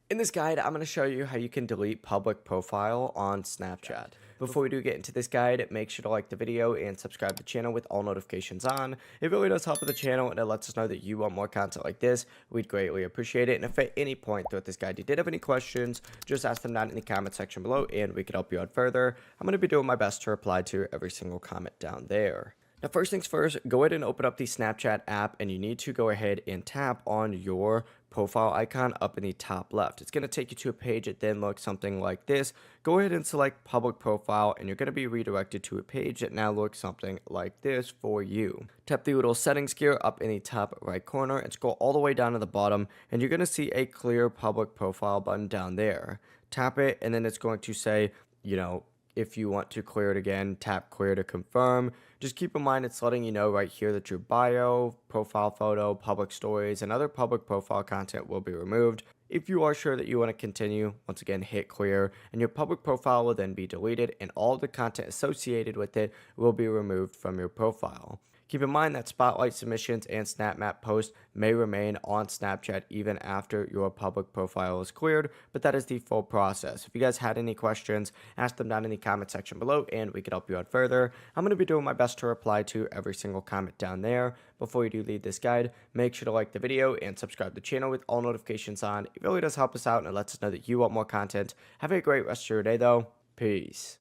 In this guide, I'm going to show you how you can delete public profile on Snapchat. Before we do get into this guide, make sure to like the video and subscribe to the channel with all notifications on. It really does help with the channel and it lets us know that you want more content like this. We'd greatly appreciate it. And if at any point throughout this guide you did have any questions, just ask them down in the comment section below and we could help you out further. I'm going to be doing my best to reply to every single comment down there. Now, first things first, go ahead and open up the Snapchat app and you need to go ahead and tap on your profile icon up in the top left. It's going to take you to a page that then looks something like this. Go ahead and select public profile and you're going to be redirected to a page that now looks something like this for you. Tap the little settings gear up in the top right corner and scroll all the way down to the bottom and you're going to see a clear public profile button down there. Tap it and then it's going to say, if you want to clear it again, tap clear to confirm. Just keep in mind it's letting you know right here that your bio, profile photo, public stories, and other public profile content will be removed. If you are sure that you want to continue, once again hit clear, and your public profile will then be deleted and all the content associated with it will be removed from your profile. Keep in mind that Spotlight submissions and SnapMap posts may remain on Snapchat even after your public profile is cleared, but that is the full process. If you guys had any questions, ask them down in the comment section below and we could help you out further. I'm going to be doing my best to reply to every single comment down there. Before you do leave this guide, make sure to like the video and subscribe to the channel with all notifications on. It really does help us out and it lets us know that you want more content. Have a great rest of your day though. Peace.